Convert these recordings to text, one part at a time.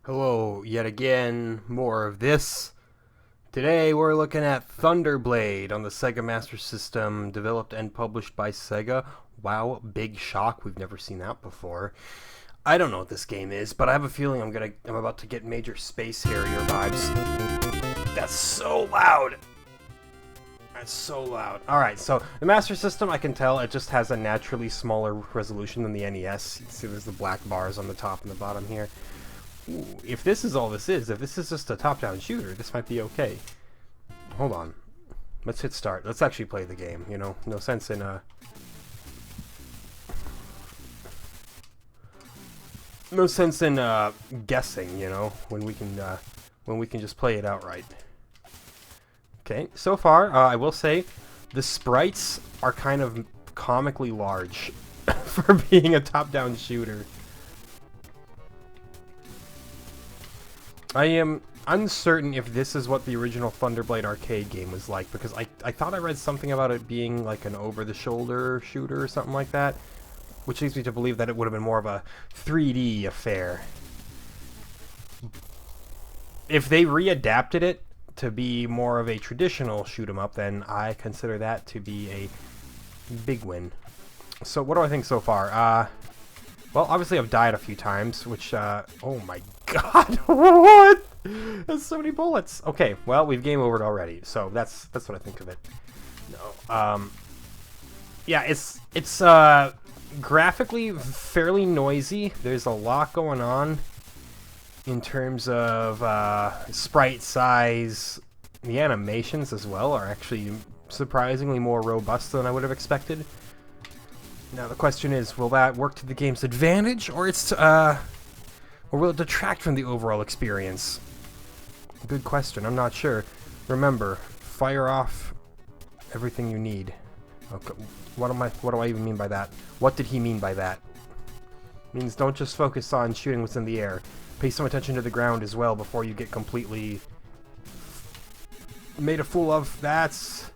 Hello, yet again, more of this. Today we're looking at Thunderblade on the Sega Master System, developed and published by Sega. Wow, big shock, we've never seen that before. I don't know what this game is, but I have a feeling I'm about to get major Space Harrier vibes. That's so loud! That's so loud. Alright, so the Master System, I can tell, it just has a naturally smaller resolution than the NES. You can see there's the black bars on the top and the bottom here. Ooh, if this is all this is, if this is just a top-down shooter, this might be okay. Hold on. Let's hit start. Let's actually play the game, you know? No sense in, no sense in, guessing, you know? When we can just play it outright. Okay, so far, I will say, the sprites are kind of comically large for being a top-down shooter. I am uncertain if this is what the original Thunderblade arcade game was like, because I thought I read something about it being like an over-the-shoulder shooter or something like that, which leads me to believe that it would have been more of a 3D affair. If they readapted it to be more of a traditional shoot-'em-up, then I consider that to be a big win. So what do I think so far? Well, obviously I've died a few times, which, oh my god, what? There's so many bullets. Okay, well, we've game overed already, so that's what I think of it. No, yeah, it's graphically fairly noisy. There's a lot going on in terms of, sprite size. The animations as well are actually surprisingly more robust than I would have expected. Now the question is, will that work to the game's advantage, or will it detract from the overall experience? Good question. I'm not sure. Remember, fire off everything you need. Okay, what do I even mean by that? What did he mean by that? It means don't just focus on shooting what's in the air. Pay some attention to the ground as well before you get completely made a fool of. That's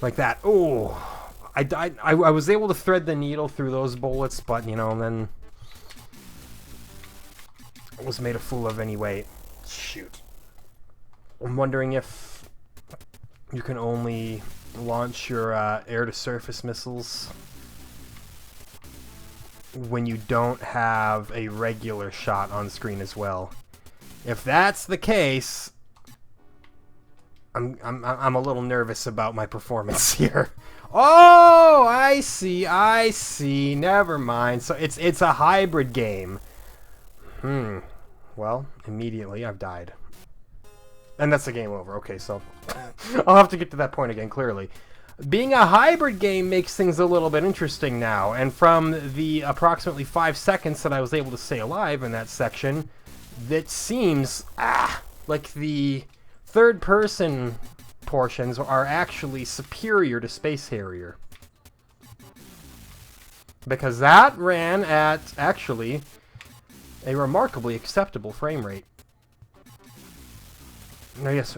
like that. Oh. I was able to thread the needle through those bullets, but, you know, then I was made a fool of anyway. Shoot. I'm wondering if you can only launch your air-to-surface missiles when you don't have a regular shot on screen as well. If that's the case, I'm a little nervous about my performance here. Oh, I see. Never mind. So it's a hybrid game. Well, immediately I've died. And that's the game over. Okay, so I'll have to get to that point again, clearly. Being a hybrid game makes things a little bit interesting now. And from the approximately 5 seconds that I was able to stay alive in that section, that seems, like the third-person portions are actually superior to Space Harrier. Because that ran at, actually, a remarkably acceptable frame rate. Now, yes,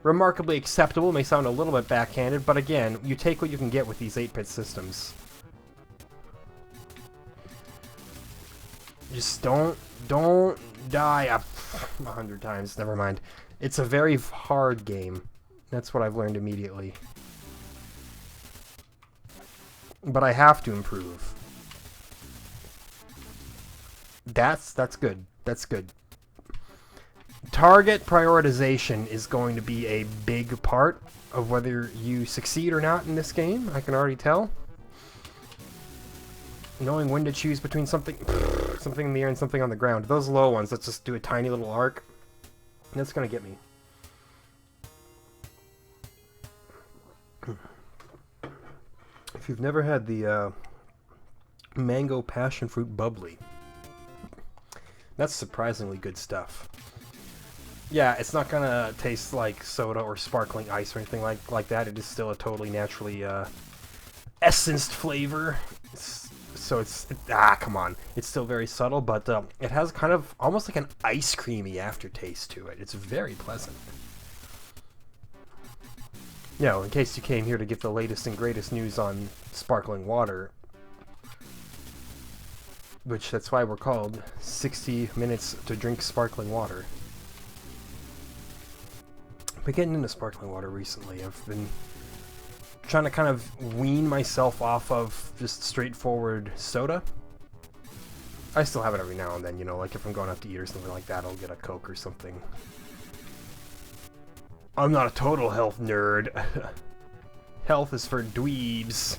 remarkably acceptable may sound a little bit backhanded, but again, you take what you can get with these 8-bit systems. Just don't die 100 times, never mind. It's a very hard game. That's what I've learned immediately. But I have to improve. That's good. That's good. Target prioritization is going to be a big part of whether you succeed or not in this game, I can already tell. Knowing when to choose between something in the air and something on the ground. Those low ones, let's just do a tiny little arc. That's gonna get me. If you've never had the mango passion fruit bubbly, that's surprisingly good stuff. Yeah, it's not gonna taste like soda or sparkling ice or anything like that. It is still a totally naturally essenced flavor. Come on. It's still very subtle, but it has kind of almost like an ice creamy aftertaste to it. It's very pleasant. You know, in case you came here to get the latest and greatest news on sparkling water, Which, that's why we're called 60 minutes to drink sparkling water. I've been getting into sparkling water recently. I've been trying to kind of wean myself off of just straightforward soda. I still have it every now and then, you know, like if I'm going out to eat or something like that, I'll get a Coke or something. I'm not a total health nerd. Health is for dweebs.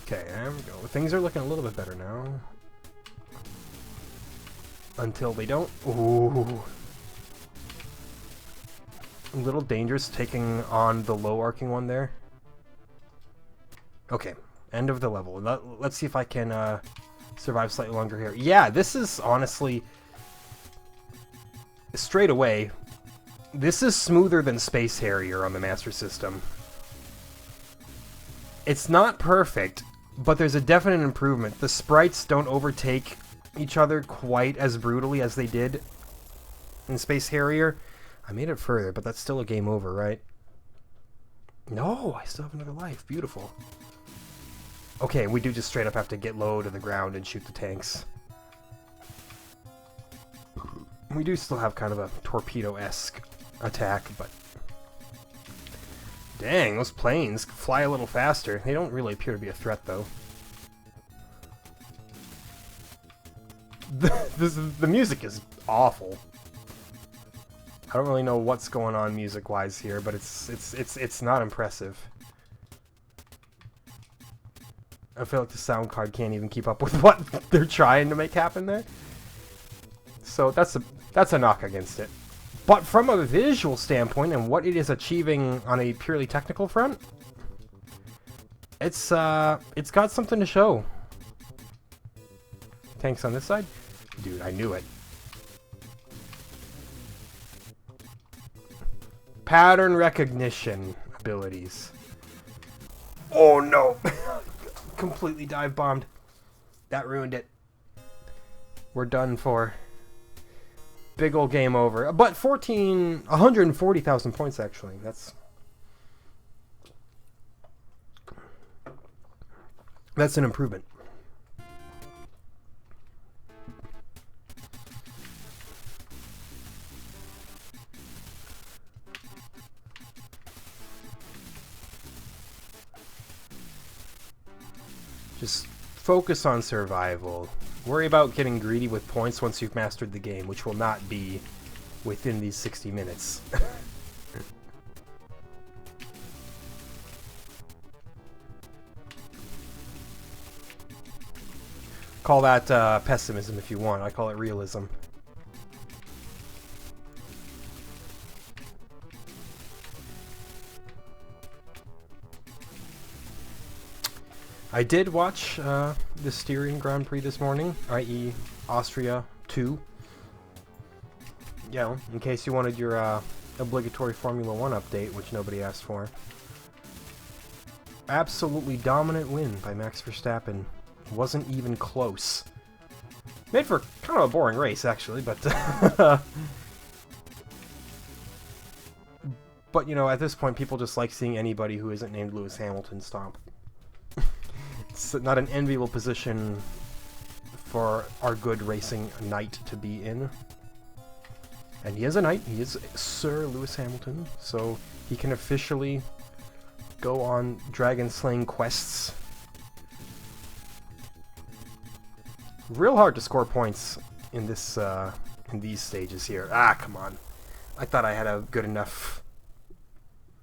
Okay, there we go. Things are looking a little bit better now. Until they don't. Ooh. A little dangerous taking on the low arcing one there. Okay, end of the level. Let's see if I can survive slightly longer here. Yeah, this is honestly, straight away, this is smoother than Space Harrier on the Master System. It's not perfect, but there's a definite improvement. The sprites don't overtake each other quite as brutally as they did in Space Harrier. I made it further, but that's still a game over, right? No, I still have another life. Beautiful. Okay, we do just straight up have to get low to the ground and shoot the tanks. We do still have kind of a torpedo-esque attack, but... Dang, those planes fly a little faster. They don't really appear to be a threat, though. The music is awful. I don't really know what's going on music-wise here, but it's not impressive. I feel like the sound card can't even keep up with what they're trying to make happen there. So that's a knock against it. But from a visual standpoint and what it is achieving on a purely technical front, it's got something to show. Tanks on this side? Dude, I knew it. Pattern recognition abilities. Oh no! Completely dive bombed. That ruined it. We're done for. Big ol' game over. But 140,000 points actually. That's an improvement. Just focus on survival. Worry about getting greedy with points once you've mastered the game, which will not be within these 60 minutes. Call that pessimism if you want. I call it realism. I did watch the Styrian Grand Prix this morning, i.e. Austria 2. Yeah, in case you wanted your obligatory Formula 1 update, which nobody asked for. Absolutely dominant win by Max Verstappen. Wasn't even close. Made for kind of a boring race, actually, but... But, you know, at this point, people just like seeing anybody who isn't named Lewis Hamilton stomp. It's not an enviable position for our good racing knight to be in. And he is a knight. He is Sir Lewis Hamilton, so he can officially go on dragon slaying quests. Real hard to score points in this in these stages here. Ah, come on. I thought I had a good enough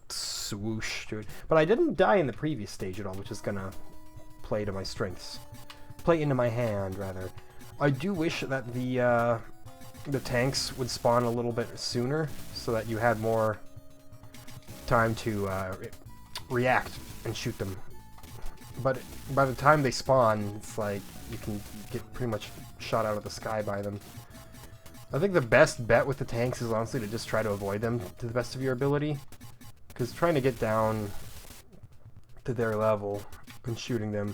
swoosh to it. But I didn't die in the previous stage at all, which is gonna play to my strengths. Play into my hand, rather. I do wish that the tanks would spawn a little bit sooner, so that you had more time to react and shoot them. But by the time they spawn, it's like you can get pretty much shot out of the sky by them. I think the best bet with the tanks is honestly to just try to avoid them to the best of your ability. Because trying to get down to their level and shooting them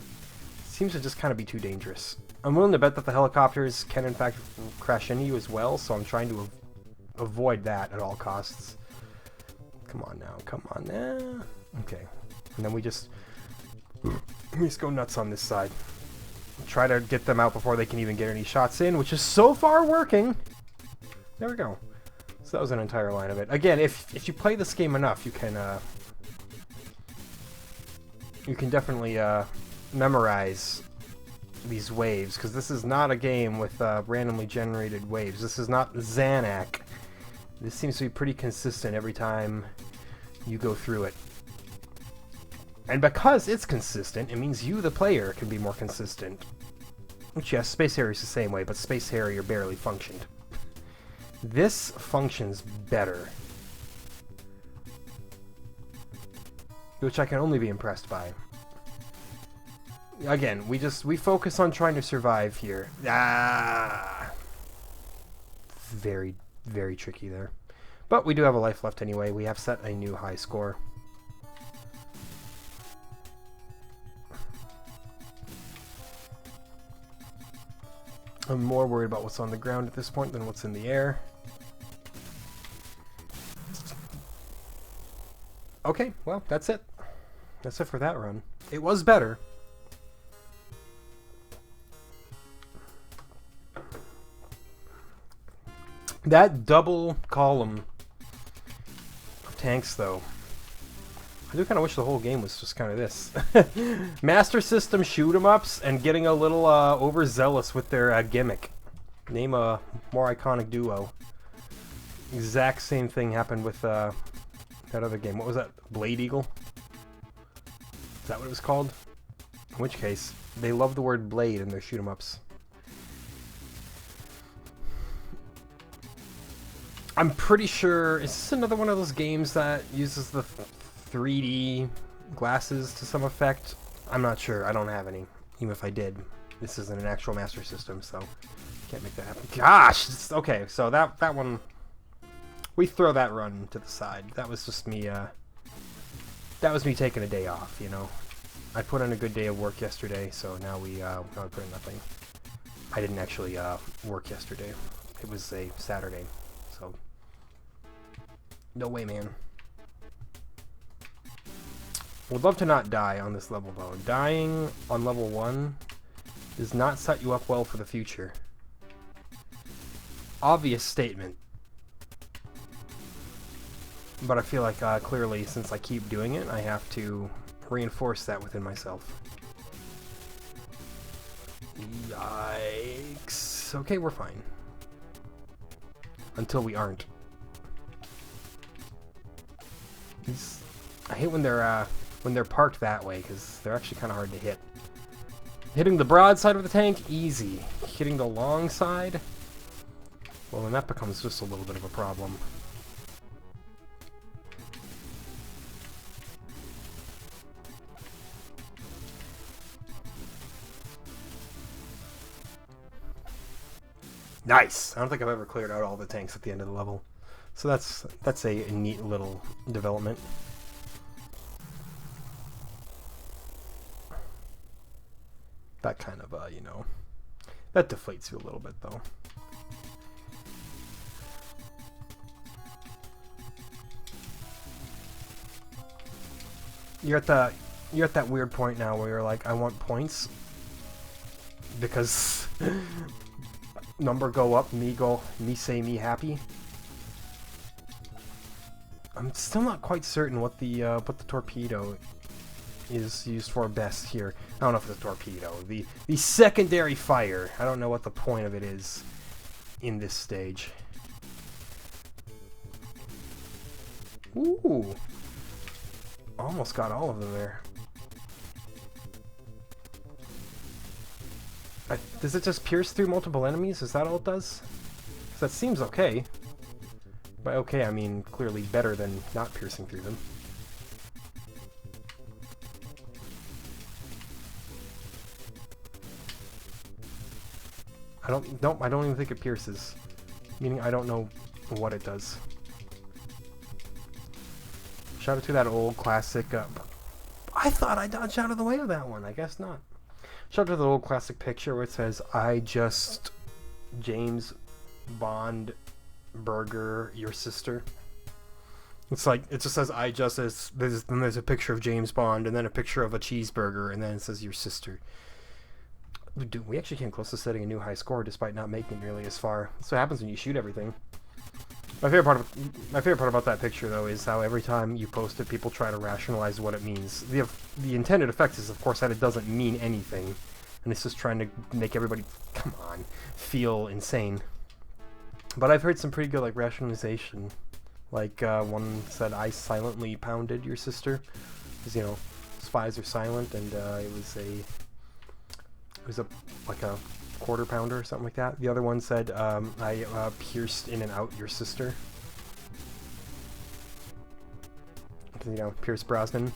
seems to just kind of be too dangerous. I'm willing to bet that the helicopters can in fact crash into you as well, so I'm trying to avoid that at all costs. Come on now, come on now. Okay. And then we just Just go nuts on this side. Try to get them out before they can even get any shots in, which is so far working. There we go. So that was an entire line of it. Again, if you play this game enough, you can definitely memorize these waves, because this is not a game with randomly generated waves. This is not Xanac. This seems to be pretty consistent every time you go through it. And because it's consistent, it means you, the player, can be more consistent. Which, yes, Space Harry's the same way, but Space Harrier barely functioned. This functions better. Which I can only be impressed by. Again, we focus on trying to survive here. Ah! Very, very tricky there. But we do have a life left anyway. We have set a new high score. I'm more worried about what's on the ground at this point than what's in the air. Okay, well, that's it. That's it for that run. It was better. That double column of tanks, though, I do kind of wish the whole game was just kind of this. Master System shoot-em-ups and getting a little overzealous with their gimmick. Name a more iconic duo. Exact same thing happened with that other game. What was that? Blade Eagle? Is that what it was called? In which case, they love the word blade in their shoot-em-ups. I'm pretty sure... Is this another one of those games that uses the 3D glasses to some effect? I'm not sure. I don't have any. Even if I did. This isn't an actual Master System, so can't make that happen. Gosh! Okay, so that one... We throw that run to the side. That was just me, that was me taking a day off, you know? I put in a good day of work yesterday, so now we put in nothing. I didn't actually work yesterday. It was a Saturday, so... No way, man. Would love to not die on this level, though. Dying on level 1 does not set you up well for the future. Obvious statement. But I feel like, clearly, since I keep doing it, I have to reinforce that within myself. Yikes. Okay, we're fine. Until we aren't. I hate when they're parked that way, because they're actually kind of hard to hit. Hitting the broad side of the tank, easy. Hitting the long side, well, then that becomes just a little bit of a problem. Nice! I don't think I've ever cleared out all the tanks at the end of the level. So that's a neat little development. That kind of, you know, that deflates you a little bit, though. You're at that weird point now where you're like, I want points because number go up, me say me happy. I'm still not quite certain what the torpedo is used for best here. I don't know if it's a torpedo. The secondary fire. I don't know what the point of it is in this stage. Ooh. Almost got all of them there. Does it just pierce through multiple enemies? Is that all it does? 'Cause that seems okay. By okay, I mean clearly better than not piercing through them. I don't even think it pierces. Meaning I don't know what it does. Shout out to that old classic, I thought I dodged out of the way of that one. I guess not. Shout out to the old classic picture where it says, I just, James Bond Burger, your sister. It's like, it just says I Justice, then there's a picture of James Bond, and then a picture of a cheeseburger, and then it says your sister. Dude, we actually came close to setting a new high score despite not making it nearly as far. That's what happens when you shoot everything. My favorite part about that picture, though, is how every time you post it, people try to rationalize what it means. The intended effect is, of course, that it doesn't mean anything, and it's just trying to make everybody, come on, feel insane. But I've heard some pretty good, like, rationalization. Like, one said, I silently pounded your sister. Because, you know, spies are silent, and it was like a quarter pounder or something like that. The other one said, I pierced in and out your sister. You know, Pierce Brosnan.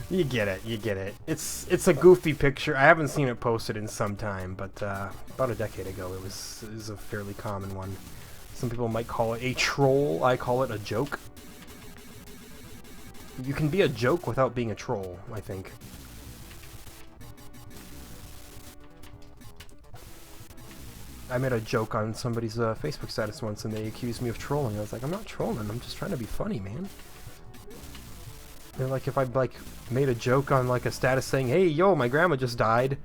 You get it, you get it. It's a goofy picture. I haven't seen it posted in some time, but about a decade ago it was a fairly common one. Some people might call it a troll. I call it a joke. You can be a joke without being a troll, I think. I made a joke on somebody's Facebook status once, and they accused me of trolling. I was like, I'm not trolling. I'm just trying to be funny, man. They're like, if I like made a joke on like a status saying, "Hey, yo, my grandma just died,"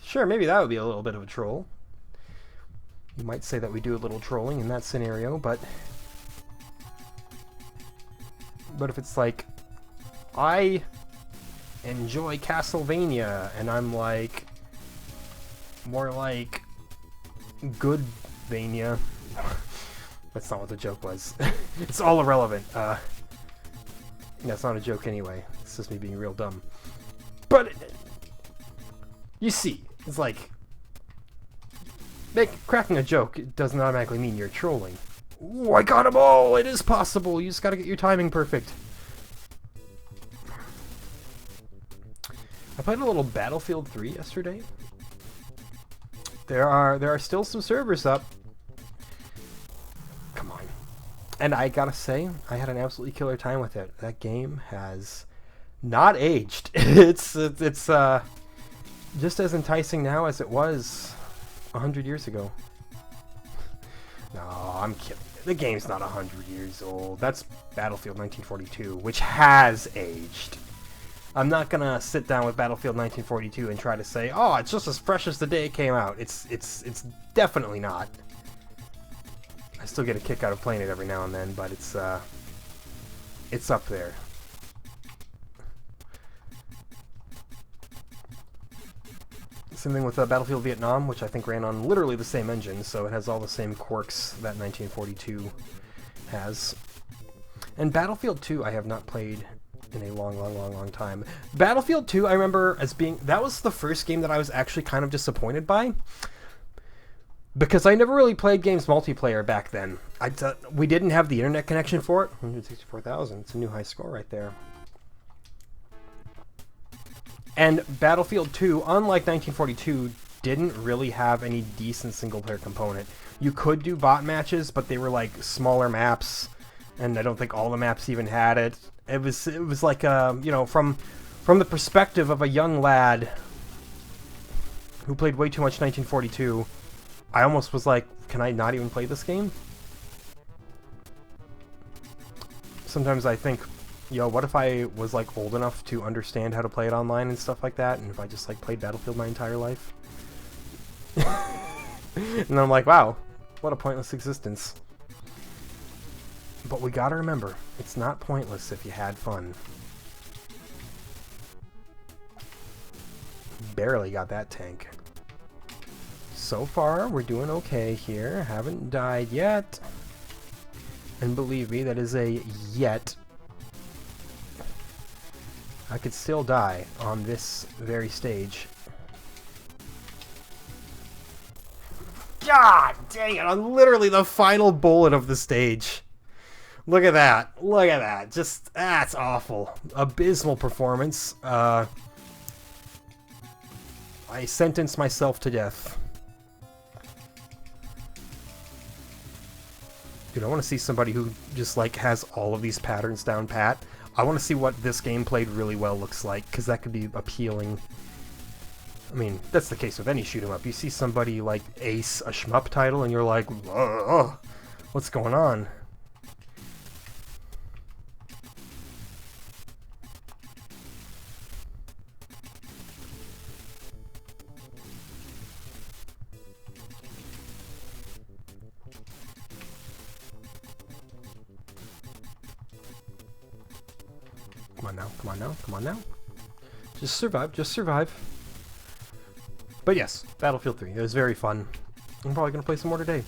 sure, maybe that would be a little bit of a troll. You might say that we do a little trolling in that scenario, but if it's like, I enjoy Castlevania, and I'm like, more like Goodvania. That's not what the joke was. It's all irrelevant. That's not a joke anyway. It's just me being real dumb. But you see, it's like cracking a joke doesn't automatically mean you're trolling. Ooh, I got them all! It is possible. You just gotta get your timing perfect. I played a little Battlefield 3 yesterday. There are still some servers up. Come on. And I gotta say, I had an absolutely killer time with it. That game has not aged. It's just as enticing now as it was 100 years ago. No, I'm kidding. The game's not 100 years old. That's Battlefield 1942, which has aged. I'm not gonna sit down with Battlefield 1942 and try to say, oh, it's just as fresh as the day it came out. It's definitely not. I still get a kick out of playing it every now and then, but it's up there. Same thing with Battlefield Vietnam, which I think ran on literally the same engine, so it has all the same quirks that 1942 has. And Battlefield 2 I have not played in a long time. Battlefield 2 I remember as being, that was the first game that I was actually kind of disappointed by, because I never really played games multiplayer back then. We didn't have the internet connection for it. 164,000, it's a new high score right there. And Battlefield 2, unlike 1942, didn't really have any decent single-player component. You could do bot matches, but they were like smaller maps, and I don't think all the maps even had it. It was like you know, from the perspective of a young lad who played way too much 1942, I almost was like, can I not even play this game? Sometimes I think, yo, what if I was like old enough to understand how to play it online and stuff like that, and if I just like played Battlefield my entire life? And then I'm like, wow, what a pointless existence. But we gotta remember, it's not pointless if you had fun. Barely got that tank. So far, we're doing okay here. Haven't died yet. And believe me, that is a yet. I could still die on this very stage. God dang it, on literally the final bullet of the stage. Look at that. Look at that. Just, that's awful. Abysmal performance. I sentenced myself to death. Dude, I want to see somebody who just, like, has all of these patterns down pat. I want to see what this game played really well looks like, because that could be appealing. I mean, that's the case with any shoot 'em up. You see somebody, like, ace a shmup title, and you're like, ugh, what's going on? Come on now, come on now, come on now. Just survive, just survive. But yes, Battlefield 3. It was very fun. I'm probably going to play some more today.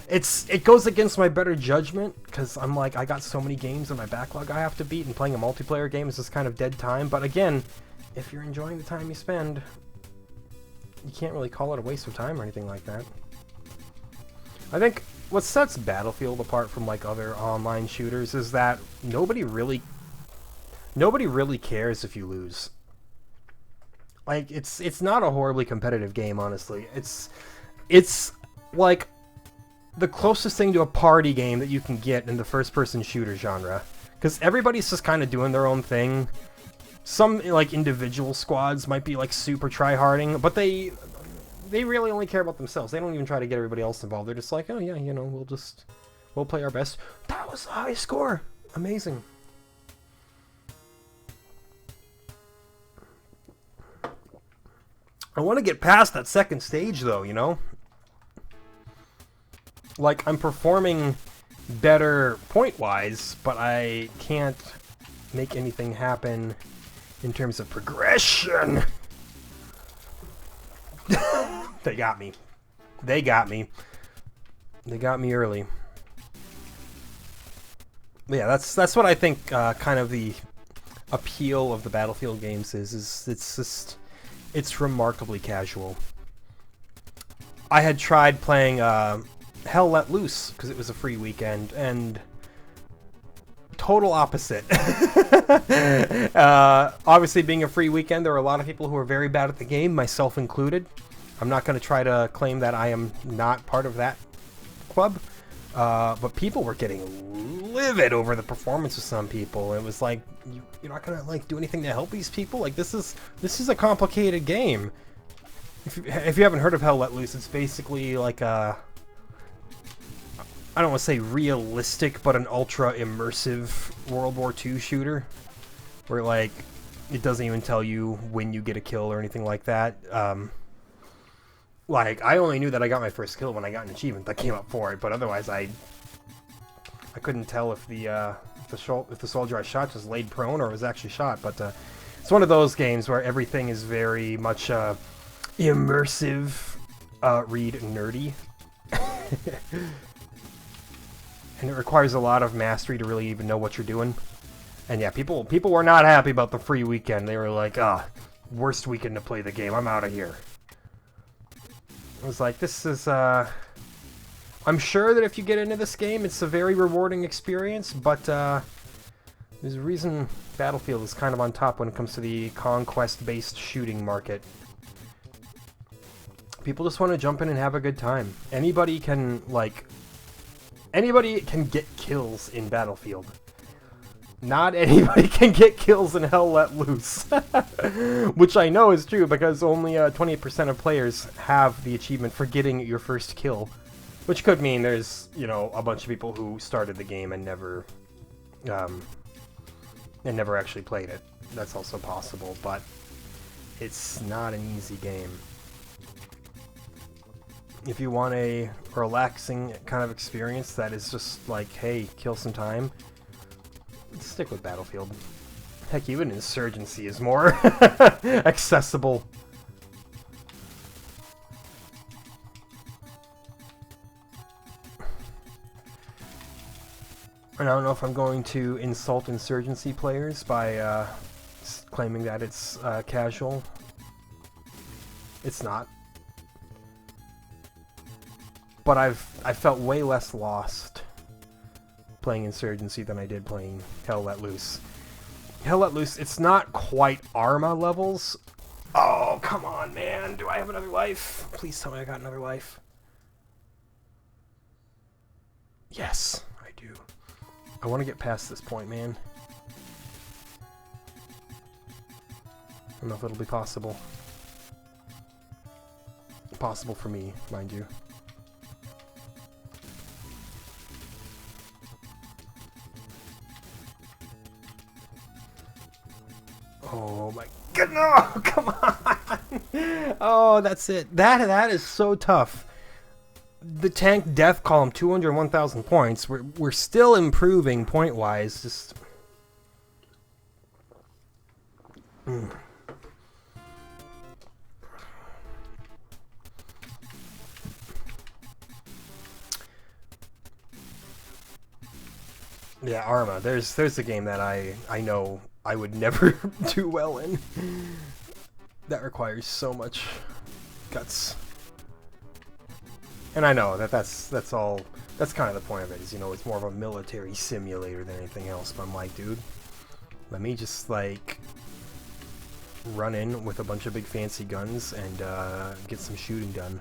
It goes against my better judgment, because I'm like, I got so many games in my backlog I have to beat, and playing a multiplayer game is just kind of dead time. But again, if you're enjoying the time you spend, you can't really call it a waste of time or anything like that. I think what sets Battlefield apart from like other online shooters is that nobody really cares if you lose. Like, it's not a horribly competitive game, honestly. It's like the closest thing to a party game that you can get in the first-person shooter genre. Because everybody's just kind of doing their own thing. Some, like, individual squads might be, like, super try-harding, but they really only care about themselves. They don't even try to get everybody else involved. They're just like, oh, yeah, you know, we'll play our best. That was a high score! Amazing. I want to get past that second stage, though, you know? Like, I'm performing better point-wise, but I can't make anything happen in terms of progression. They got me. They got me. They got me early. But yeah, that's what I think kind of the appeal of the Battlefield games is it's remarkably casual. I had tried playing Hell Let Loose because it was a free weekend, and total opposite. Obviously, being a free weekend, there were a lot of people who were very bad at the game, myself included. I'm not going to try to claim that I am not part of that club, but people were getting livid over the performance of some people. It was like, you're not going to like do anything to help these people? Like, this is a complicated game. If you haven't heard of Hell Let Loose, it's basically like a, I don't want to say realistic, but an ultra immersive World War II shooter, where like it doesn't even tell you when you get a kill or anything like that. Like, I only knew that I got my first kill when I got an achievement that came up for it, but otherwise I couldn't tell if the soldier I shot just laid prone or was actually shot. But it's one of those games where everything is very much immersive, read nerdy. And it requires a lot of mastery to really even know what you're doing. And yeah, people were not happy about the free weekend. They were like, worst weekend to play the game. I'm out of here. I was like, this is, I'm sure that if you get into this game, it's a very rewarding experience, but there's a reason Battlefield is kind of on top when it comes to the conquest-based shooting market. People just want to jump in and have a good time. Anybody can get kills in Battlefield. Not anybody can get kills in Hell Let Loose. Which I know is true, because only 20% of players have the achievement for getting your first kill. Which could mean there's, you know, a bunch of people who started the game and never actually played it. That's also possible, but it's not an easy game. If you want a relaxing kind of experience that is just like, hey, kill some time, stick with Battlefield. Heck, even Insurgency is more accessible. And I don't know if I'm going to insult Insurgency players by claiming that it's casual. It's not. But I felt way less lost playing Insurgency than I did playing Hell Let Loose. Hell Let Loose, it's not quite Arma levels. Oh, come on, man. Do I have another life? Please tell me I got another life. Yes, I do. I want to get past this point, man. I don't know if it'll be possible. Possible for me, mind you. Oh my god, no! Come on! Oh, that's it. That is so tough. The tank death column, 201,000 points. We're still improving point-wise. Just Mm. Yeah, Arma. There's a game that I know I would never do well in. That requires so much guts. And I know that's kind of the point of it, is, you know, it's more of a military simulator than anything else. But I'm like, dude, let me just like run in with a bunch of big fancy guns and get some shooting done.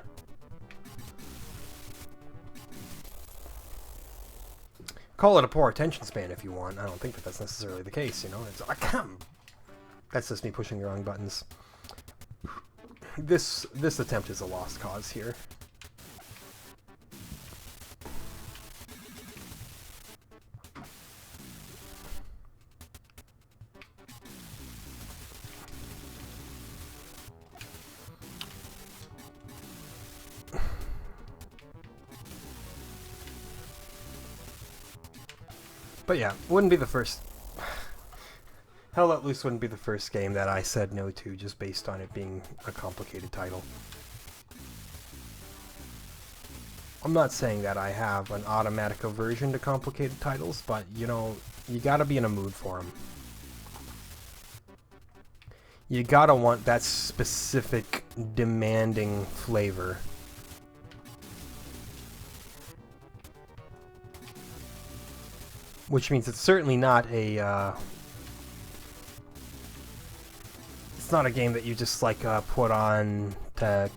Call it a poor attention span if you want. I don't think that that's necessarily the case, you know. It's that's just me pushing the wrong buttons. This attempt is a lost cause here. But yeah, wouldn't be the first. Hell Let Loose wouldn't be the first game that I said no to just based on it being a complicated title. I'm not saying that I have an automatic aversion to complicated titles, but, you know, you gotta be in a mood for them. You gotta want that specific, demanding flavor. Which means it's certainly not a, it's not a game that you just, like, put on to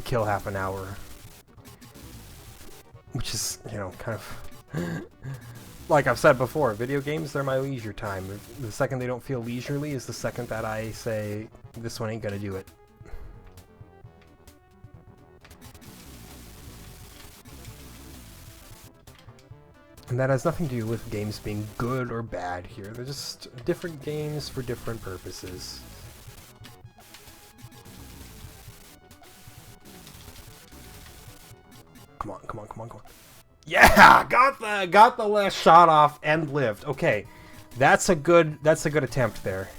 kill half an hour. Which is, you know, kind of... Like I've said before, video games, they're my leisure time. The second they don't feel leisurely is the second that I say, this one ain't gonna do it. And that has nothing to do with games being good or bad here. They're just different games for different purposes. Come on, come on, come on, come on. Yeah! Got the last shot off and lived. Okay. That's a good attempt there.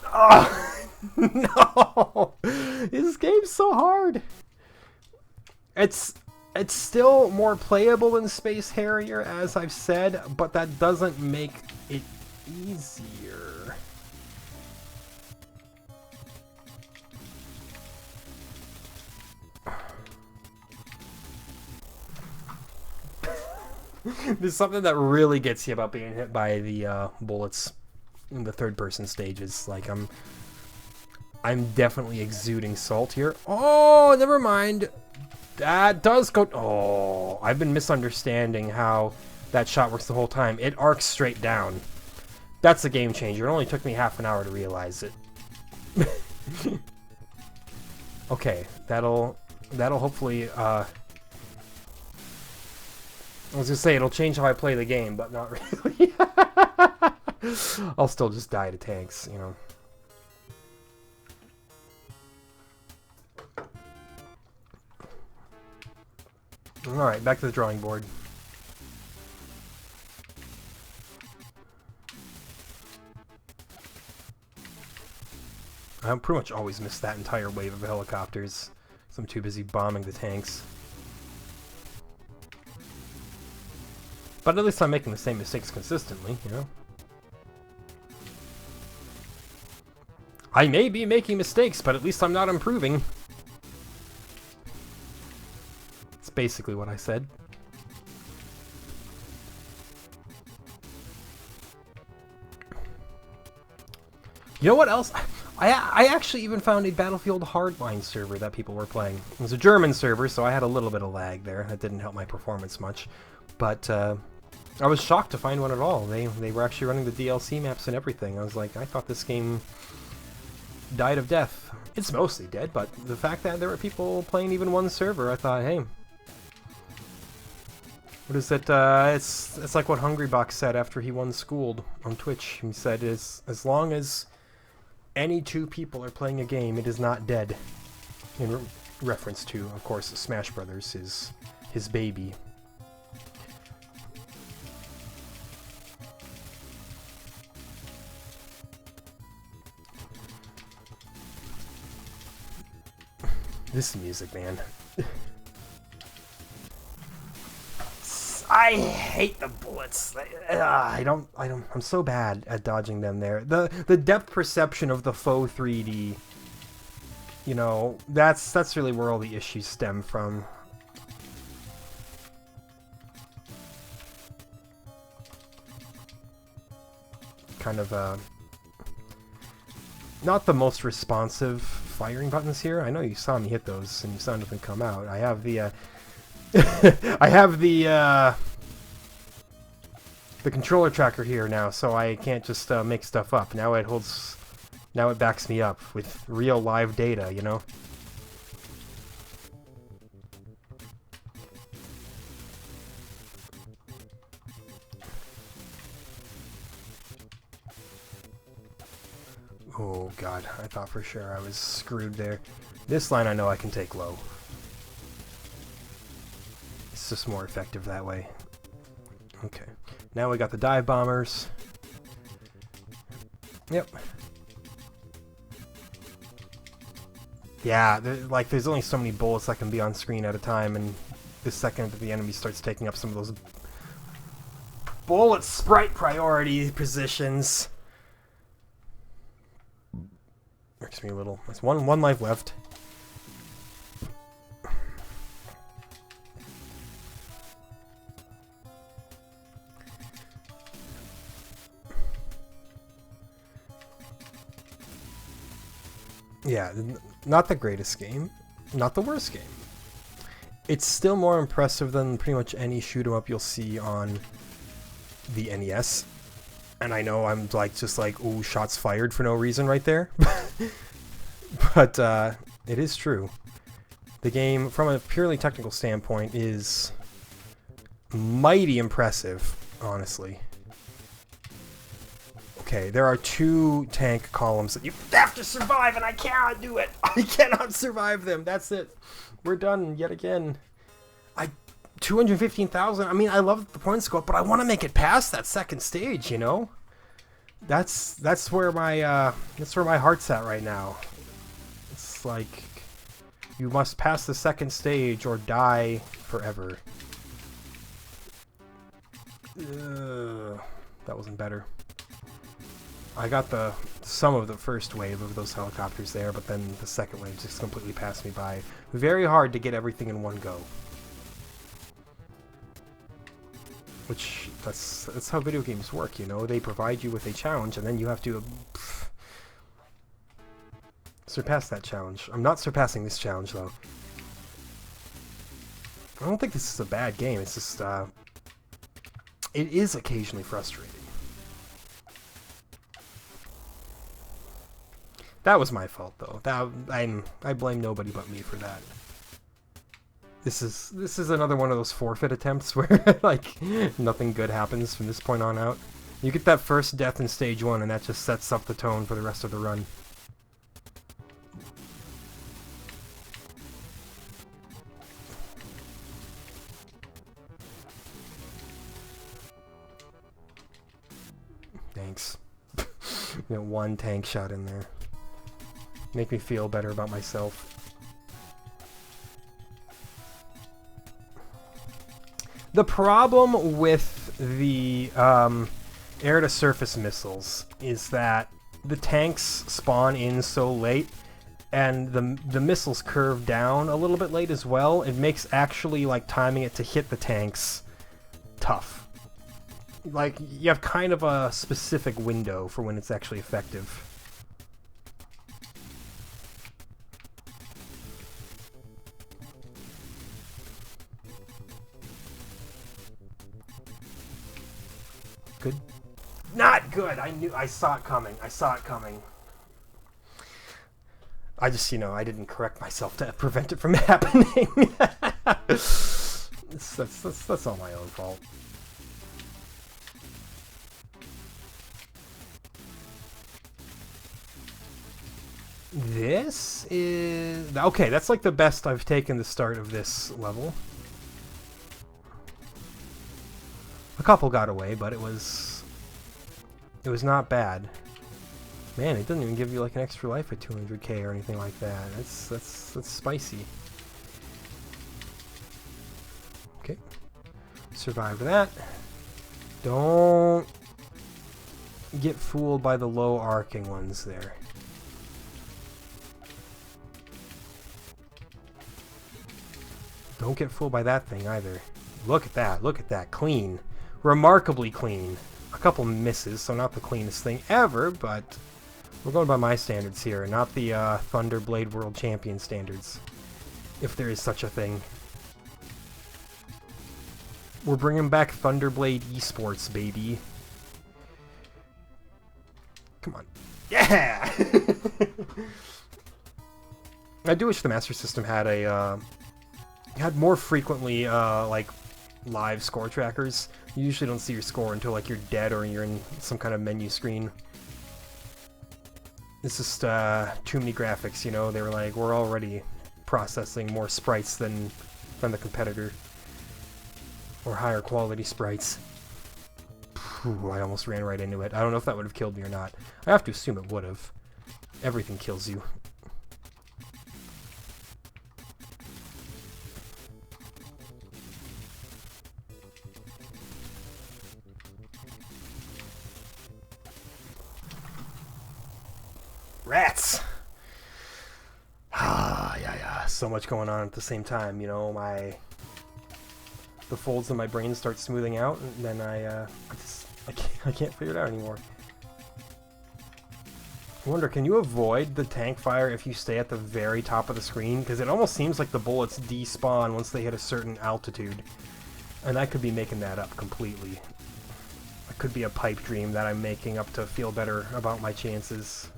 Oh, no! This game's so hard. It's still more playable than Space Harrier, as I've said, but that doesn't make it easier. There's something that really gets you about being hit by the bullets in the third-person stages. Like, I'm definitely exuding salt here. Oh, never mind. That does go... Oh, I've been misunderstanding how that shot works the whole time. It arcs straight down. That's a game changer. It only took me half an hour to realize it. Okay, that'll hopefully... I was gonna say, it'll change how I play the game, but not really. I'll still just die to tanks, you know. Alright, back to the drawing board. I pretty much always miss that entire wave of helicopters, because I'm too busy bombing the tanks. But at least I'm making the same mistakes consistently, you know? I may be making mistakes, but at least I'm not improving. It's basically what I said. You know what else? I actually even found a Battlefield Hardline server that people were playing. It was a German server, so I had a little bit of lag there. That didn't help my performance much. But, I was shocked to find one at all. They were actually running the DLC maps and everything. I was like, I thought this game died of death. It's mostly dead, but the fact that there were people playing even one server, I thought, hey, what is it? It's like what Hungrybox said after he won Schooled on Twitch. He said, as long as any two people are playing a game, it is not dead. In reference to, of course, Smash Brothers, his baby. This music, man. I hate the bullets. I'm so bad at dodging them there. The depth perception of the faux 3D, you know, that's really where all the issues stem from. Kind of not the most responsive firing buttons here. I know you saw me hit those and you saw nothing come out. I have the I have the controller tracker here now, so I can't just make stuff up. Now it backs me up with real live data, you know? Oh god, I thought for sure I was screwed there. This line I know I can take low. It's just more effective that way. Okay, now we got the dive bombers. Yep. Yeah, there's only so many bullets that can be on screen at a time, and the second that the enemy starts taking up some of those bullet sprite priority positions, works me a little. There's one life left. Yeah, not the greatest game, not the worst game. It's still more impressive than pretty much any shoot 'em up you'll see on the NES. And I know I'm just like, ooh, shots fired for no reason right there. But it is true. The game, from a purely technical standpoint, is mighty impressive, honestly. Okay, there are 2 tank columns that you have to survive, and I cannot do it. I cannot survive them. That's it. We're done yet again. 215,000. I mean, I love the point scope, but I want to make it past that second stage. You know, that's where my heart's at right now. It's like you must pass the second stage or die forever. That wasn't better. I got some of the first wave of those helicopters there, but then the second wave just completely passed me by. Very hard to get everything in one go. Which, that's how video games work, you know? They provide you with a challenge, and then you have to surpass that challenge. I'm not surpassing this challenge, though. I don't think this is a bad game, it's just, it is occasionally frustrating. That was my fault, though. I blame nobody but me for that. This is another one of those forfeit attempts where like nothing good happens from this point on out. You get that first death in stage 1, and that just sets up the tone for the rest of the run. Thanks. You know, 1 tank shot in there. Make me feel better about myself. The problem with the air-to-surface missiles is that the tanks spawn in so late, and the missiles curve down a little bit late as well. It makes actually like timing it to hit the tanks tough. Like, you have kind of a specific window for when it's actually effective. Good. Not good! I saw it coming. I saw it coming. I just, you know, I didn't correct myself to prevent it from happening. That's all my own fault. This is... Okay, that's like the best I've taken the start of this level. A couple got away, but it was not bad. Man, it doesn't even give you like an extra life at 200k or anything like that. That's spicy. Okay. Survive that. Don't get fooled by the low arcing ones there. Don't get fooled by that thing either. Look at that. Look at that. Clean. Remarkably clean. A couple misses, so not the cleanest thing ever, but we're going by my standards here, not the Thunderblade World Champion standards, if there is such a thing. We're bringing back Thunderblade esports, baby. Come on. Yeah! I do wish the Master System had a had more frequently like live score trackers. You usually don't see your score until like you're dead or you're in some kind of menu screen. It's just too many graphics, you know. They were like, we're already processing more sprites than the competitor, or higher quality sprites. Phew, I almost ran right into it. I don't know if that would have killed me or not. I have to assume it would have. Everything kills you. Rats! Yeah. So much going on at the same time, you know. The folds in my brain start smoothing out, and then I can't figure it out anymore. I wonder, can you avoid the tank fire if you stay at the very top of the screen? Because it almost seems like the bullets despawn once they hit a certain altitude. And I could be making that up completely. It could be a pipe dream that I'm making up to feel better about my chances.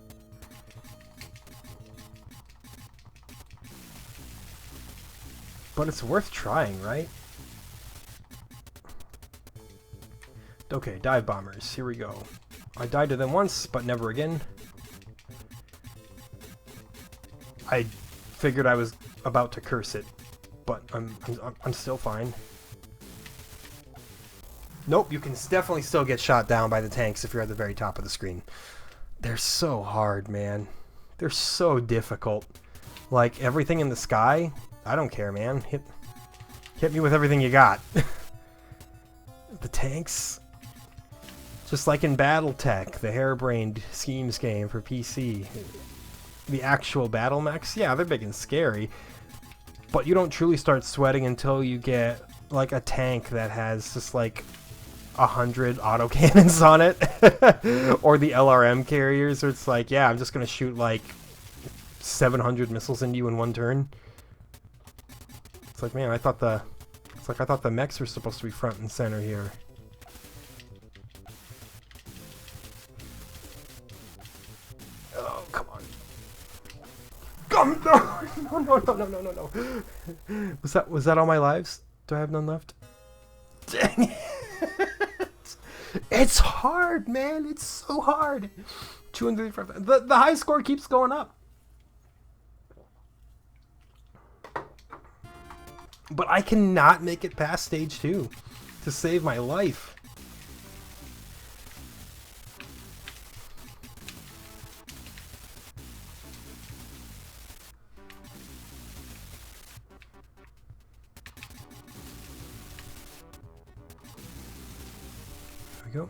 But it's worth trying, right? Okay, dive bombers. Here we go. I died to them once, but never again. I figured I was about to curse it, but I'm still fine. Nope, you can definitely still get shot down by the tanks if you're at the very top of the screen. They're so hard, man. They're so difficult. Like, everything in the sky, I don't care, man. Hit me with everything you got. The tanks, just like in BattleTech, the harebrained schemes game for PC. The actual battle mechs, yeah, they're big and scary, but you don't truly start sweating until you get like a tank that has just like 100 autocannons on it, or the LRM carriers, where it's like, yeah, I'm just gonna shoot like 700 missiles into you in one turn. It's like, man, I thought the mechs were supposed to be front and center here. Oh, come on. No. Was that all my lives? Do I have none left? Dang it. It's hard, man. It's so hard. 235. The high score keeps going up. But I cannot make it past stage 2 to save my life. There we go.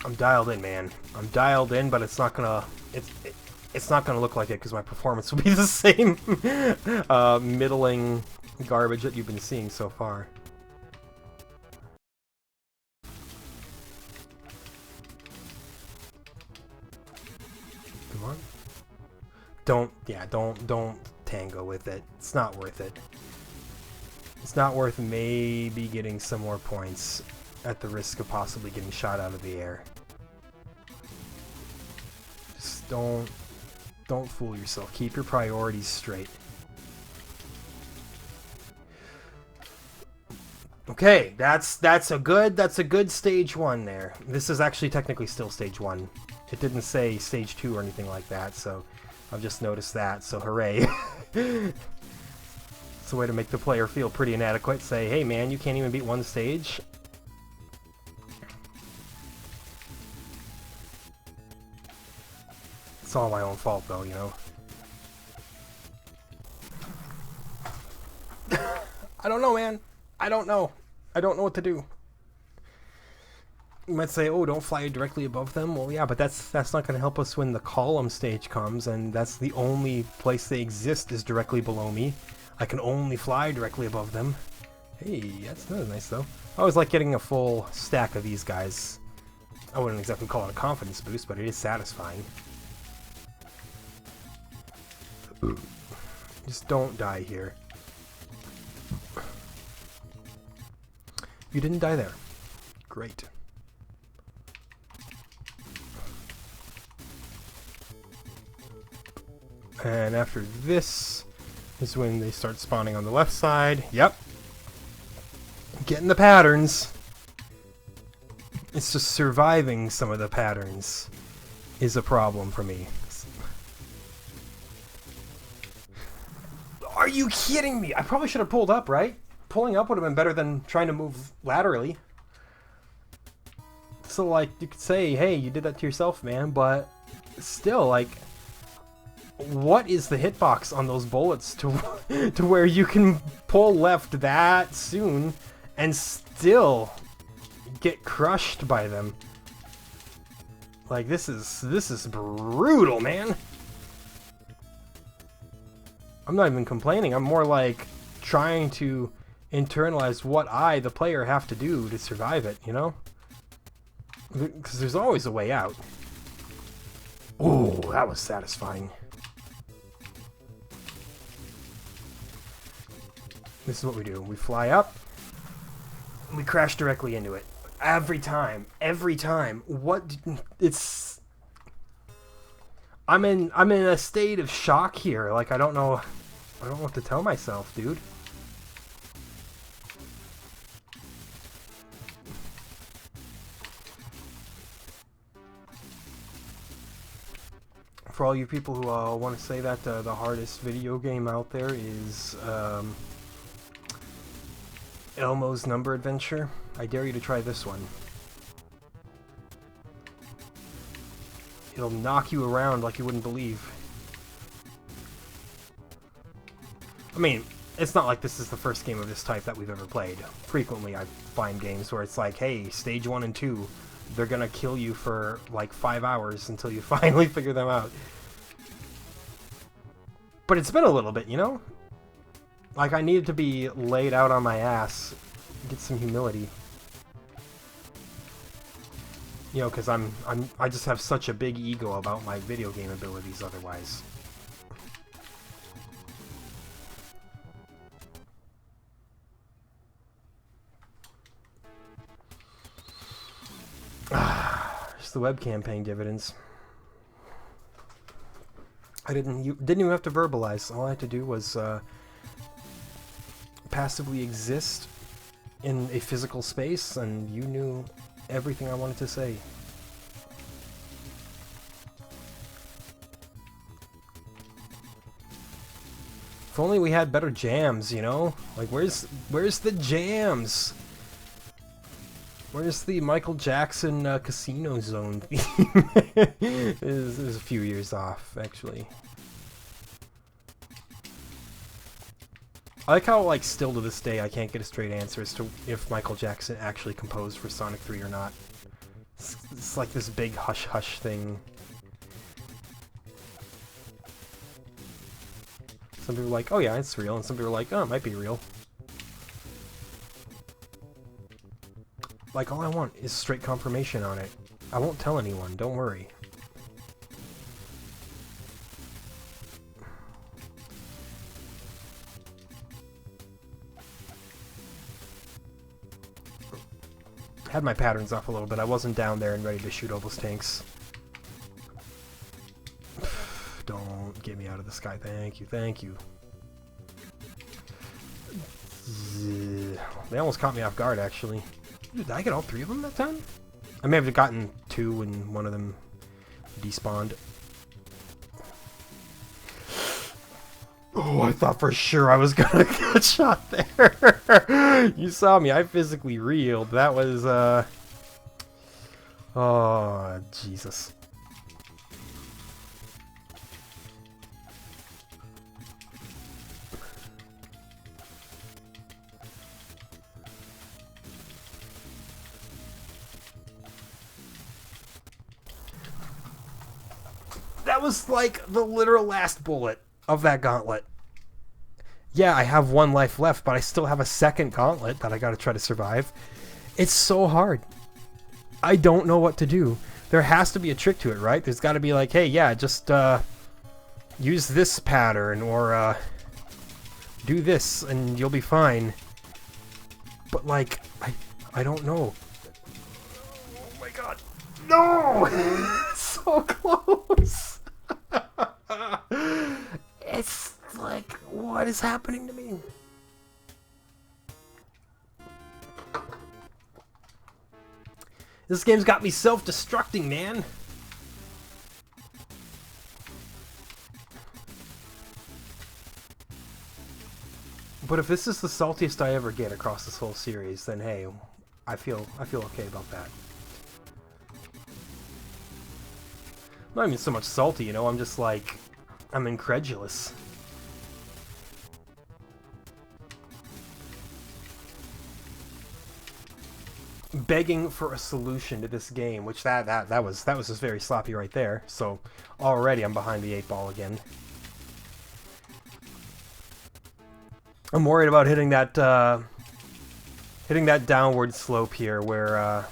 I'm dialed in, man. I'm dialed in, but it's not gonna look like it because my performance will be the same middling garbage that you've been seeing so far. Come on. Don't tango with it. It's not worth it. It's not worth maybe getting some more points at the risk of possibly getting shot out of the air. Just don't fool yourself. Keep your priorities straight. Okay, that's a good stage 1 there. This is actually technically still stage 1. It didn't say stage 2 or anything like that, so I've just noticed that, so hooray. It's a way to make the player feel pretty inadequate. Say, hey man, you can't even beat one stage. It's all my own fault though, you know. I don't know, man. I don't know. I don't know what to do. You might say, oh, don't fly directly above them. Well, yeah, but that's not going to help us when the column stage comes, and that's the only place they exist is directly below me. I can only fly directly above them. Hey, that's nice, though. I always like getting a full stack of these guys. I wouldn't exactly call it a confidence boost, but it is satisfying. Just don't die here. You didn't die there. Great. And after this is when they start spawning on the left side. Yep. Getting the patterns. It's just surviving some of the patterns is a problem for me. Are you kidding me? I probably should have pulled up, right? Pulling up would have been better than trying to move laterally. So, like, you could say, hey, you did that to yourself, man, but still, like, what is the hitbox on those bullets to where you can pull left that soon and still get crushed by them? Like, this is brutal, man. I'm not even complaining. I'm more like trying to internalize what I, the player, have to do to survive it, you know? Because there's always a way out. Ooh, that was satisfying. This is what we do. We fly up, and we crash directly into it. Every time. Every time. What? It's... I'm in a state of shock here. Like, I don't know what to tell myself, dude. For all you people who want to say that the hardest video game out there is Elmo's Number Adventure, I dare you to try this one. It'll knock you around like you wouldn't believe. I mean, it's not like this is the first game of this type that we've ever played. Frequently I find games where it's like, hey, stage 1 and 2, they're gonna kill you for like 5 hours until you finally figure them out. But it's been a little bit, you know? Like, I needed to be laid out on my ass, get some humility. You know, because I just have such a big ego about my video game abilities otherwise. Just the webcam paying dividends. I didn't even have to verbalize. All I had to do was passively exist in a physical space, and you knew everything I wanted to say. If only we had better jams, you know? Like, where's the jams? Where's the Michael Jackson Casino Zone theme? It was a few years off, actually. I like how, like, still to this day, I can't get a straight answer as to if Michael Jackson actually composed for Sonic 3 or not. It's like this big hush-hush thing. Some people are like, oh yeah, it's real, and some people are like, oh, it might be real. Like, all I want is straight confirmation on it. I won't tell anyone, don't worry. Had my patterns off a little bit. I wasn't down there and ready to shoot all those tanks. Don't get me out of the sky. Thank you, thank you. They almost caught me off guard, actually. Did I get all 3 of them that time? I may have gotten 2 and one of them despawned. Oh, Oh, I thought for sure I was gonna get shot there. You saw me. I physically reeled. That was, oh, Jesus. That was like the literal last bullet of that gauntlet. Yeah, I have one life left, but I still have a second gauntlet that I gotta try to survive. It's so hard. I don't know what to do. There has to be a trick to it, right? There's gotta be like, hey, yeah, just use this pattern, or do this and you'll be fine. But like, I don't know. Oh my god. No! So close! It's like, what is happening to me? This game's got me self-destructing, man. But if this is the saltiest I ever get across this whole series, then hey, I feel okay about that. Not even so much salty, you know, I'm just like, I'm incredulous. Begging for a solution to this game, which that was just very sloppy right there. So already I'm behind the 8 ball again. I'm worried about hitting that downward slope here where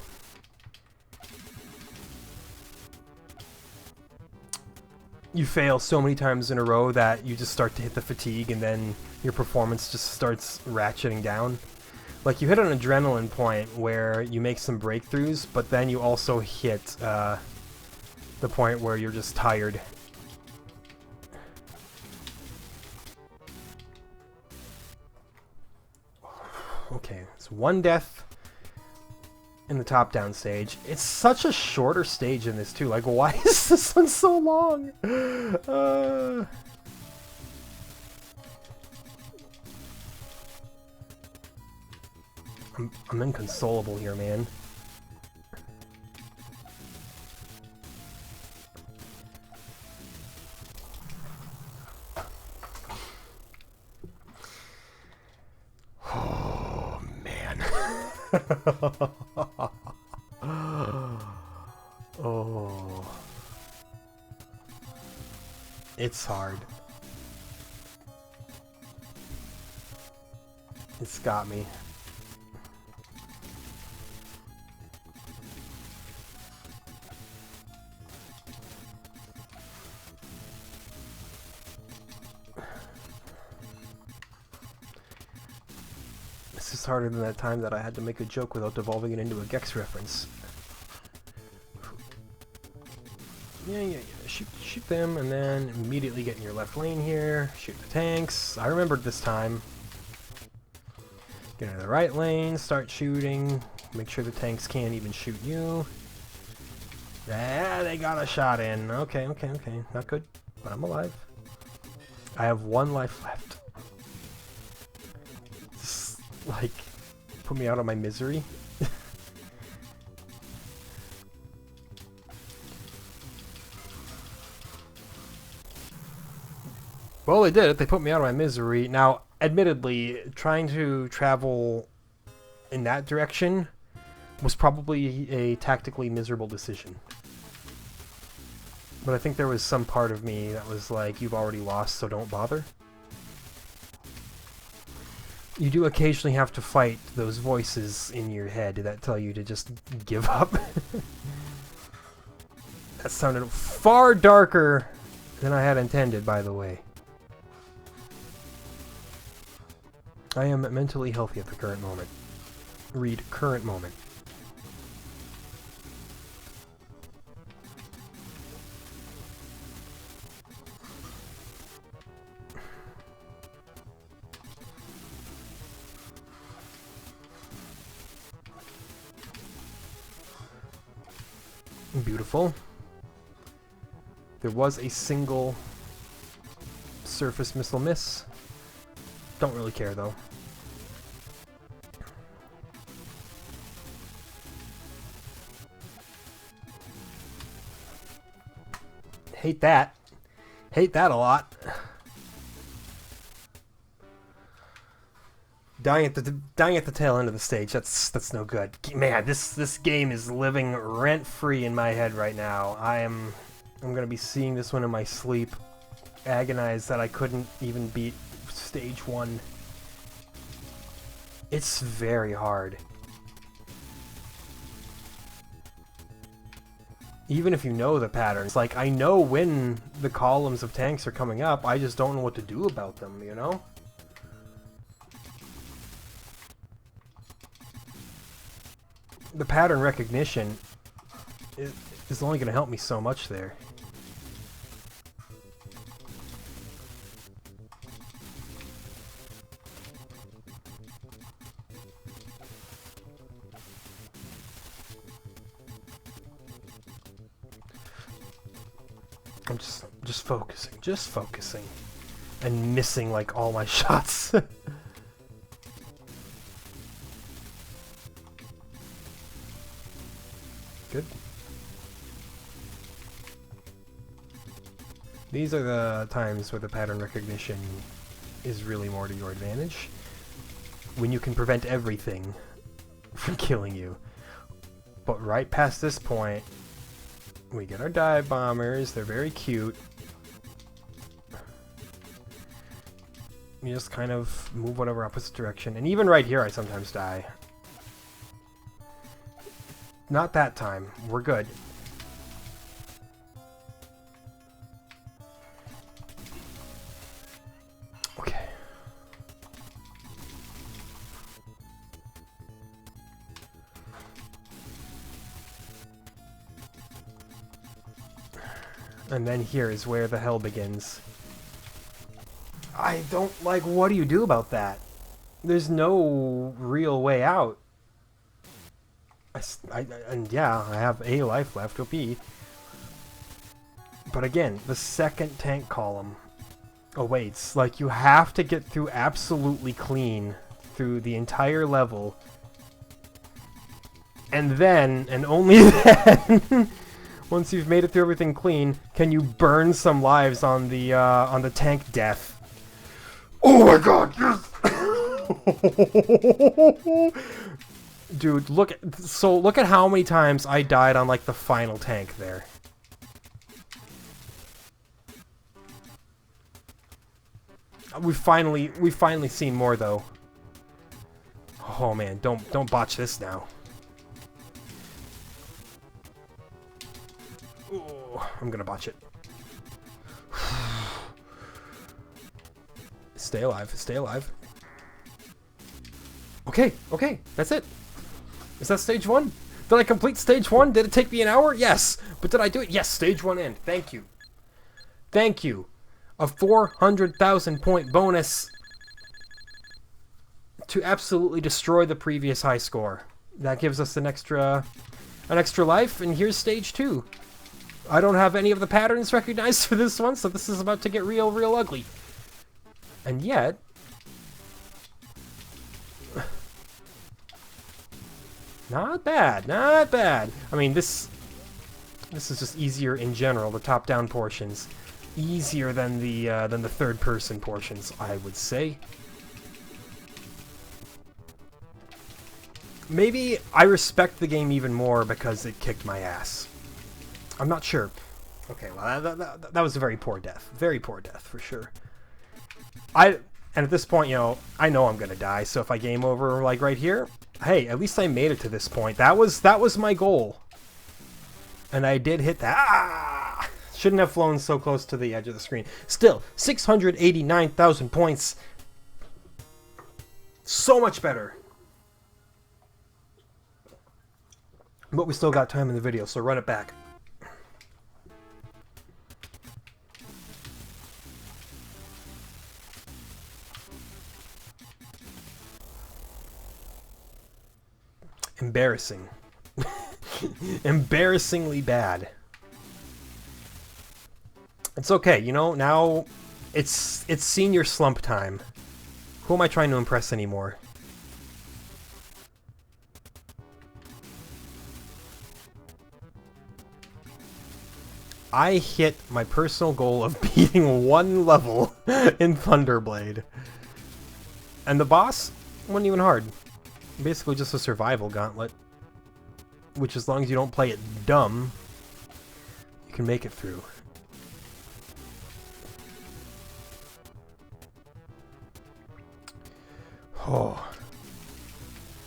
you fail so many times in a row that you just start to hit the fatigue, and then your performance just starts ratcheting down. Like, you hit an adrenaline point where you make some breakthroughs, but then you also hit the point where you're just tired. Okay, it's one death in the top-down stage. It's such a shorter stage in this, too. Like, why is this one so long? I'm inconsolable here, man. Oh, man. Oh. It's hard. It's got me. This is harder than that time that I had to make a joke without devolving it into a Gex reference. Yeah. Shoot them, and then immediately get in your left lane here. Shoot the tanks. I remembered this time. Get into the right lane, start shooting. Make sure the tanks can't even shoot you. Yeah, they got a shot in. Okay. Not good, but I'm alive. I have one life left. Just, like, put me out of my misery. Well, they did it. They put me out of my misery. Now, admittedly, trying to travel in that direction was probably a tactically miserable decision. But I think there was some part of me that was like, you've already lost, so don't bother. You do occasionally have to fight those voices in your head that tell you to just give up. That sounded far darker than I had intended, by the way. I am mentally healthy at the current moment. Read current moment. Beautiful. There was a single surface missile miss. Don't really care, though. Hate that. Hate that a lot. Dying at the tail end of the stage. That's no good. Man, this game is living rent free in my head right now. I'm gonna be seeing this one in my sleep. Agonized that I couldn't even beat stage 1. It's very hard. Even if you know the patterns, like, I know when the columns of tanks are coming up, I just don't know what to do about them, you know? The pattern recognition is only going to help me so much there. I'm just focusing, and missing like all my shots. Good. These are the times where the pattern recognition is really more to your advantage. When you can prevent everything from killing you. But right past this point, we get our dive bombers. They're very cute. You just kind of move whatever opposite direction. And even right here, I sometimes die. Not that time. We're good. Okay. And then here is where the hell begins. I don't like, what do you do about that? There's no real way out. And yeah, I have a life left, or B. But again, the second tank column awaits. Like, you have to get through absolutely clean through the entire level. And then, and only then, once you've made it through everything clean, can you burn some lives on the tank death. Oh my god, yes! Dude, look at how many times I died on like the final tank there. We've finally seen more though. Oh man, don't botch this now. Ooh, I'm gonna botch it. Stay alive, stay alive. Okay, that's it. Is that stage 1? Did I complete stage 1? Did it take me an hour? Yes. But did I do it? Yes, stage 1 end. Thank you. Thank you. A 400,000 point bonus to absolutely destroy the previous high score. That gives us an extra life, and here's stage 2. I don't have any of the patterns recognized for this one, so this is about to get real ugly. And yet, not bad, not bad. I mean, this is just easier in general. The top-down portions, easier than the third-person portions, I would say. Maybe I respect the game even more because it kicked my ass. I'm not sure. Okay, well, that was a very poor death. Very poor death, for sure. And at this point, you know, I know I'm gonna die, so if I game over, like, right here, hey, at least I made it to this point. That was my goal. And I did hit that. Ah! Shouldn't have flown so close to the edge of the screen. Still, 689,000 points. So much better. But we still got time in the video, so run it back. Embarrassing. Embarrassingly bad. It's okay, you know, now it's senior slump time. Who am I trying to impress anymore? I hit my personal goal of beating 1 level in Thunderblade. And the boss wasn't even hard. Basically just a survival gauntlet. Which, as long as you don't play it dumb, you can make it through. Oh.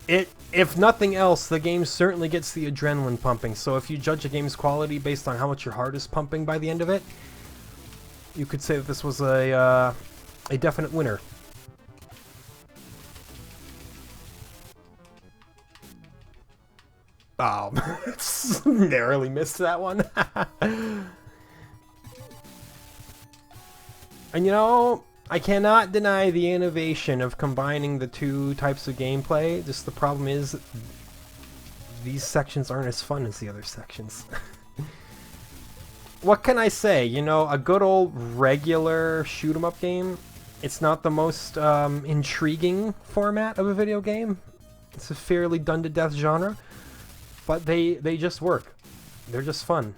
If nothing else, the game certainly gets the adrenaline pumping, so if you judge a game's quality based on how much your heart is pumping by the end of it, you could say that this was a definite winner. Oh, narrowly missed that one. And you know, I cannot deny the innovation of combining the 2 types of gameplay. Just the problem is, these sections aren't as fun as the other sections. What can I say? You know, a good old regular shoot-'em-up game, it's not the most intriguing format of a video game. It's a fairly done-to-death genre. But they just work. They're just fun.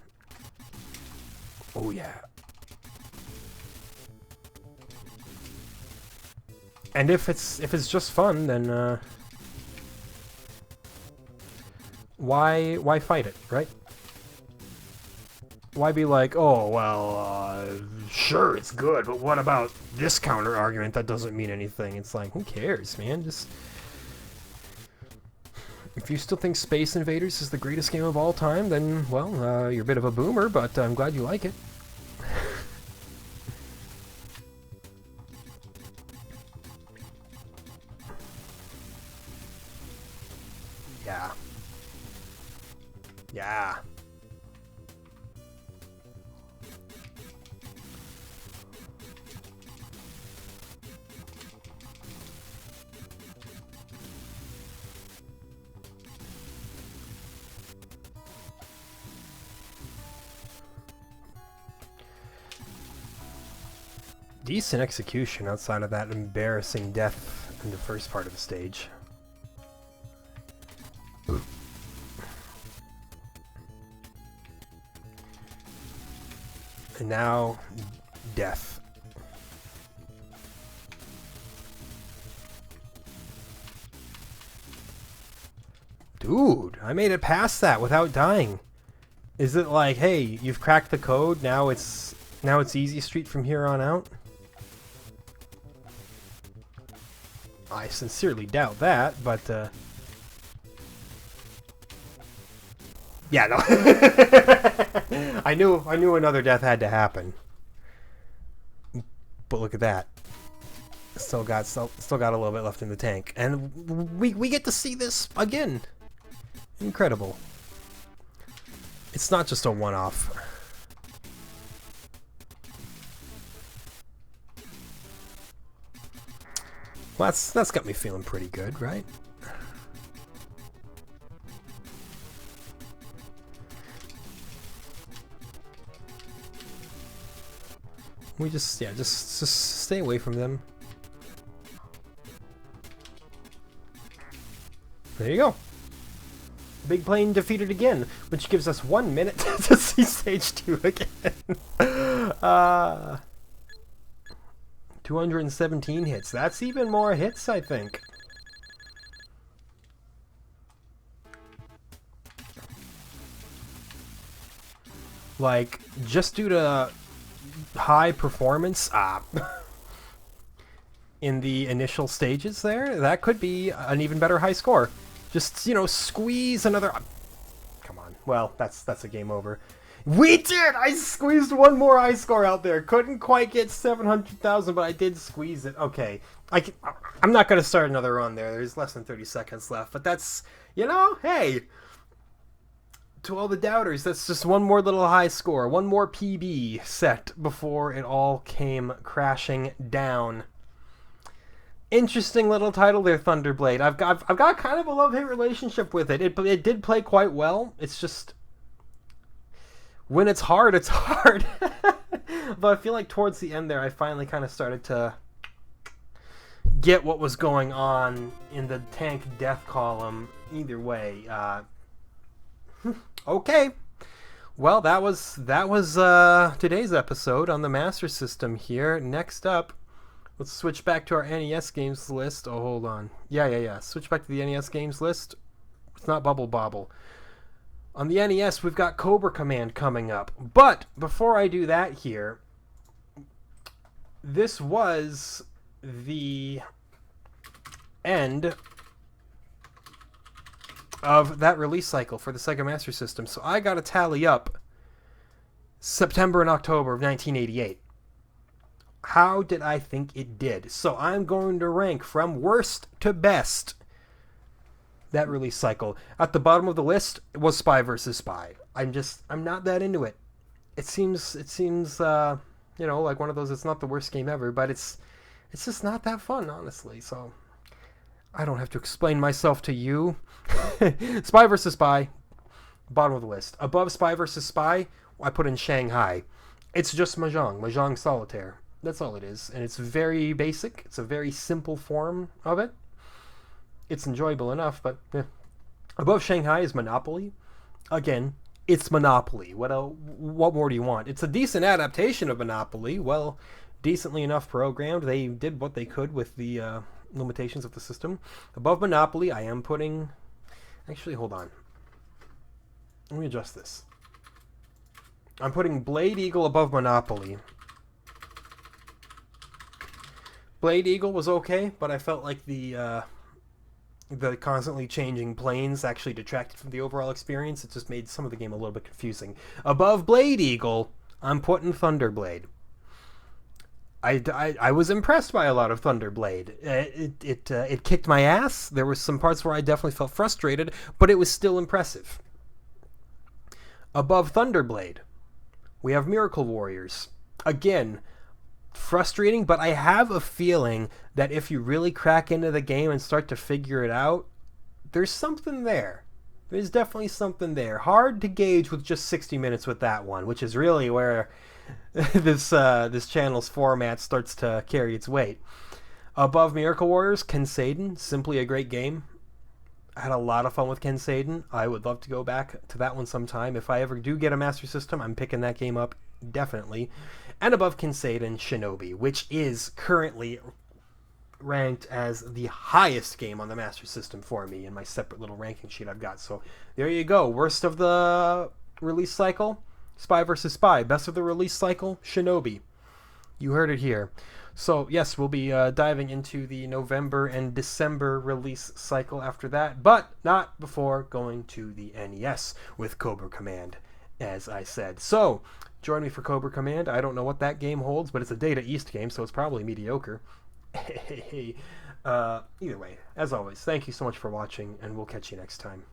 Oh yeah. And if it's just fun, then why fight it, right? Why be like, oh well, sure it's good, but what about this counter argument that doesn't mean anything? It's like, who cares, man? Just if you still think Space Invaders is the greatest game of all time, then, well, you're a bit of a boomer, but I'm glad you like it. Yeah. Yeah. Decent execution outside of that embarrassing death in the first part of the stage. And now, death. Dude, I made it past that without dying. Is it like, hey, you've cracked the code, now it's easy street from here on out? I sincerely doubt that, but yeah, no. I knew another death had to happen. But look at that. Still got a little bit left in the tank. And we get to see this again. Incredible. It's not just a one-off. Well, that's got me feeling pretty good, right? We just stay away from them. There you go. Big plane defeated again, which gives us 1 minute to see stage 2 again. 217 hits. That's even more hits, I think. Like, just due to high performance in the initial stages there, that could be an even better high score. Just, you know, squeeze another... Come on. Well, that's a game over. We did! I squeezed one more high score out there. Couldn't quite get 700,000, but I did squeeze it. Okay. I'm not going to start another run there. There's less than 30 seconds left. But that's, you know, hey. To all the doubters, that's just one more little high score. One more PB set before it all came crashing down. Interesting little title there, Thunderblade. I've got kind of a love-hate relationship with it. It did play quite well. It's just... when it's hard, it's hard. But I feel like towards the end there, I finally kind of started to get what was going on in the tank death column either way. Okay. Well, that was today's episode on the Master System here. Next up, let's switch back to our NES games list. Oh, hold on. Yeah. Switch back to the NES games list. It's not Bubble Bobble. On the NES, we've got Cobra Command coming up. But before I do that here, this was the end of that release cycle for the Sega Master System. So I got to tally up September and October of 1988. How did I think it did? So I'm going to rank from worst to best that release cycle. At the bottom of the list was Spy vs. Spy. I'm not that into it. It seems like one of those, it's not the worst game ever, but it's just not that fun, honestly. So I don't have to explain myself to you. Spy vs. Spy, bottom of the list. Above Spy vs. Spy, I put in Shanghai. It's just Mahjong Solitaire. That's all it is. And it's very basic. It's a very simple form of it. It's enjoyable enough, but above Shanghai is Monopoly. Again, it's Monopoly. What more do you want? It's a decent adaptation of Monopoly. Well, decently enough programmed. They did what they could with the limitations of the system. Above Monopoly, I am putting... Actually, hold on. Let me adjust this. I'm putting Blade Eagle above Monopoly. Blade Eagle was okay, but I felt like the constantly changing planes actually detracted from the overall experience. It just made some of the game a little bit confusing. Above Blade Eagle, I'm putting Thunderblade. I was impressed by a lot of Thunderblade. It kicked my ass. There were some parts where I definitely felt frustrated, but it was still impressive. Above Thunderblade, we have Miracle Warriors. Again, frustrating, but I have a feeling that if you really crack into the game and start to figure it out, there's something there. There's definitely something there. Hard to gauge with just 60 minutes with that one, which is really where this channel's format starts to carry its weight. Above Miracle Warriors, Kenseiden, simply a great game. I had a lot of fun with Kenseiden. I would love to go back to that one sometime. If I ever do get a Master System, I'm picking that game up, definitely. And above Kenseiden, Shinobi, which is currently ranked as the highest game on the Master System for me in my separate little ranking sheet I've got. So there you go. Worst of the release cycle, Spy vs. Spy. Best of the release cycle, Shinobi. You heard it here. So yes, we'll be diving into the November and December release cycle after that, but not before going to the NES with Cobra Command, as I said. So join me for Cobra Command. I don't know what that game holds, but it's a Data East game, so it's probably mediocre. Either way, as always, thank you so much for watching, and we'll catch you next time.